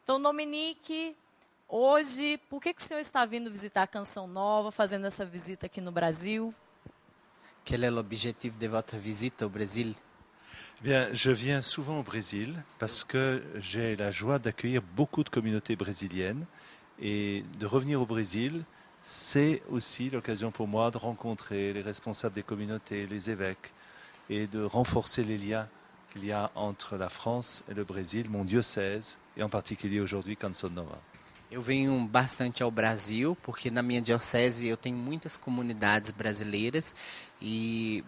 Então, Dominique, hoje, por que o senhor está vindo visitar a Canção Nova, fazendo essa visita aqui no Brasil? Quel est l'objectif de votre visite au Brésil? Bien, je viens souvent au Brésil parce que j'ai la joie d'accueillir beaucoup de communautés brésiliennes et de revenir au Brésil, c'est aussi l'occasion pour moi de rencontrer les responsables des communautés, les évêques et de renforcer les liens qu'il y a entre la France et le Brésil, mon diocèse et en particulier aujourd'hui Canção Nova. Eu venho bastante ao Brasil, porque na minha diocese eu tenho muitas comunidades brasileiras e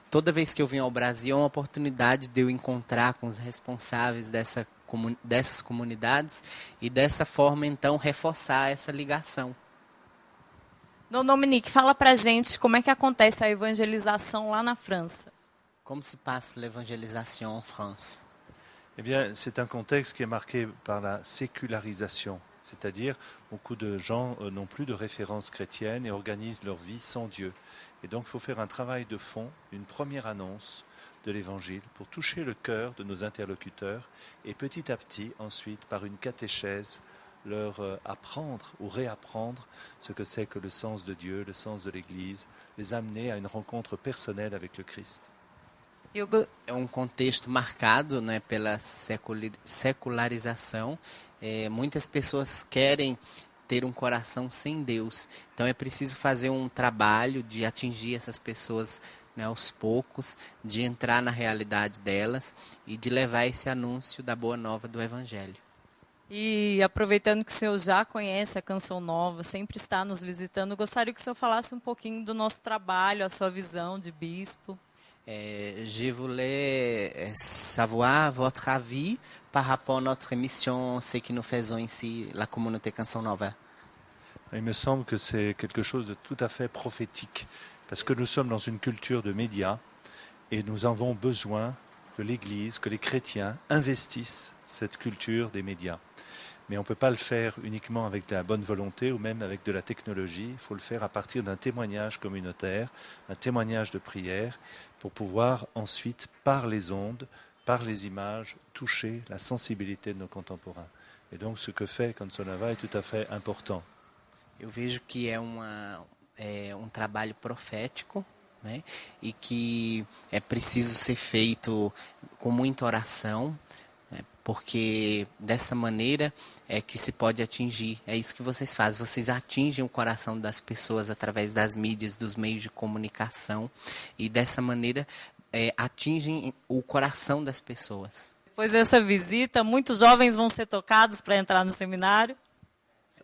toda vez que eu venho ao Brasil é uma oportunidade de eu encontrar com os responsáveis dessas comunidades e dessa forma então reforçar essa ligação. Dom Dominique, fala pra gente como é que acontece a evangelização lá na França. Como se passe l'évangélisation en France? Eh bien, c'est un contexte qui est marqué par la sécularisation. C'est-à-dire, beaucoup de gens n'ont plus de références chrétiennes et organisent leur vie sans Dieu. Et donc, il faut faire un travail de fond, une première annonce de l'Évangile pour toucher le cœur de nos interlocuteurs et petit à petit, ensuite, par une catéchèse, leur apprendre ou réapprendre ce que c'est que le sens de Dieu, le sens de l'Église, les amener à une rencontre personnelle avec le Christ. É um contexto marcado, né, pela secularização. Muitas pessoas querem ter um coração sem Deus. Então é preciso fazer um trabalho de atingir essas pessoas, né, aos poucos, de entrar na realidade delas e de levar esse anúncio da boa nova do Evangelho. E aproveitando que o senhor já conhece a Canção Nova, sempre está nos visitando, gostaria que o senhor falasse um pouquinho do nosso trabalho, a sua visão de bispo. Je voulais savoir votre avis par rapport à notre mission, ce que nous faisons ici, la communauté Canção Nova. Il me semble que c'est quelque chose de tout à fait prophétique, parce que nous sommes dans une culture de médias et nous avons besoin que l'Église, que les chrétiens investissent cette culture des médias. Mais on ne peut pas le faire uniquement avec de la bonne volonté ou même avec de la technologie. Il faut le faire à partir d'un témoignage communautaire, un témoignage de prière, pour pouvoir ensuite, par les ondes, par les images, toucher la sensibilité de nos contemporains. Et donc ce que fait Canção Nova est tout à fait important. Eu vejo que é um trabalho profético, né, e que é preciso ser feito com muita oração, porque dessa maneira é que se pode atingir. É isso que vocês fazem. Vocês atingem o coração das pessoas através das mídias, dos meios de comunicação. E dessa maneira atingem o coração das pessoas. Depois dessa visita, muitos jovens vão ser tocados para entrar no seminário?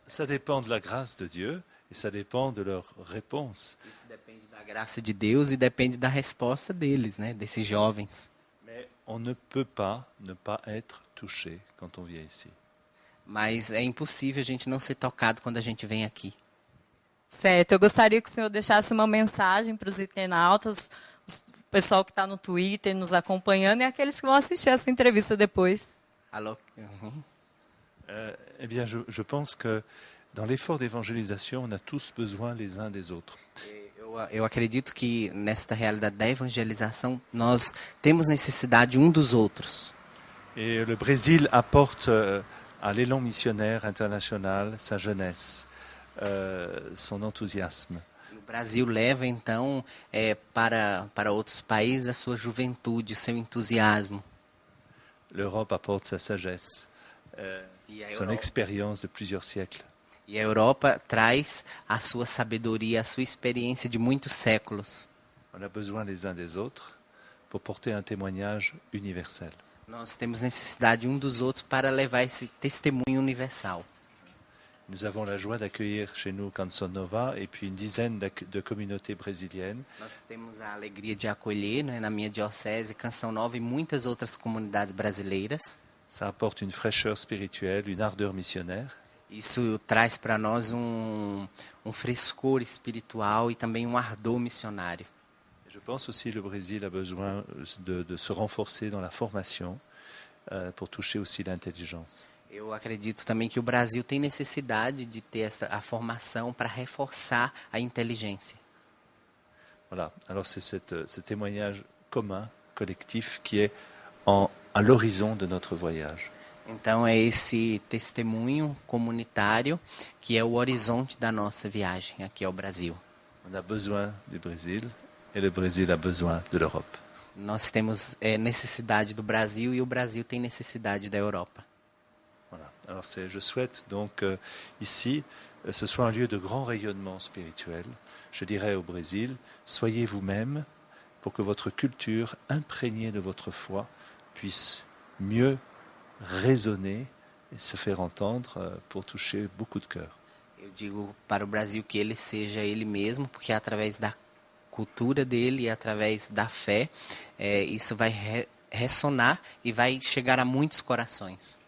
Ça dépend de la grâce de Dieu et ça dépend de leur réponse. Isso depende da graça de Deus e depende da resposta deles, né, desses jovens. On ne peut pas ne pas être touché quand on vient ici. Mas é impossível a gente não ser tocado quando a gente vem aqui. Certo, eu gostaria que o senhor deixasse uma mensagem para os internautas, o pessoal que está no Twitter nos acompanhando e aqueles que vão assistir essa entrevista depois. Alô? Eh bien, je pense que dans l'effort d'évangélisation, on a tous besoin les uns des autres. Eu acredito que nesta realidade da evangelização nós temos necessidade um dos outros. Et le Brésil apporte à l'élan missionnaire international sa jeunesse, son enthousiasme. O Brasil leva então para outros países a sua juventude, o seu entusiasmo. L'Europe apporte sa sagesse, son expérience de plusieurs siècles. E a Europa traz a sua sabedoria, a sua experiência de muitos séculos. On a besoin les uns des autres pour porter un témoignage universel. Nós temos necessidade um dos outros para levar esse testemunho universal. Nous avons la joie d'accueillir chez nous Canção Nova et puis une dizaine de communautés brésiliennes. Nós temos a alegria de acolher, né, na minha diocese, Canção Nova e muitas outras comunidades brasileiras. Ça apporte une fraîcheur spirituelle, une ardeur missionnaire. Isso traz para nós frescor espiritual e também ardor missionário. Je pense aussi que le Brésil a besoin de se renforcer dans la formation pour toucher aussi l'intelligence. Eu acredito também que o Brasil tem necessidade de ter a formação para reforçar a inteligência. Voilà. Alors c'est ce témoignage commun, collectif, qui est à l'horizon de notre voyage. Então é esse testemunho comunitário que é o horizonte da nossa viagem aqui ao Brasil. On a besoin du Brésil et le Brésil a besoin de l'Europe. Nós temos necessidade do Brasil e o Brasil tem necessidade da Europa. Voilà. Alors je souhaite donc ici, ce soit un lieu de grand rayonnement spirituel. Je dirais au Brésil, soyez vous-même pour que votre culture, imprégnée de votre foi, puisse mieux résonner et se faire entendre pour toucher beaucoup de cœurs. Eu digo para o Brasil que ele seja ele mesmo, porque através da cultura dele e através da fé, isso vai ressonar e vai chegar a muitos corações.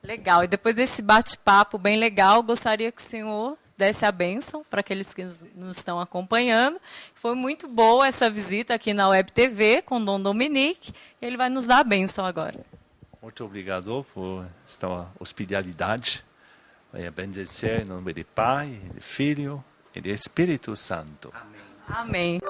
Legal. E depois desse bate-papo bem legal, gostaria que o senhor desse a bênção para aqueles que nos estão acompanhando. Foi muito boa essa visita aqui na Web TV com Dom Dominique. E ele vai nos dar a bênção agora. Muito obrigado por esta hospitalidade. Vai abençoar em nome do Pai, do Filho e do Espírito Santo. Amém. Amém.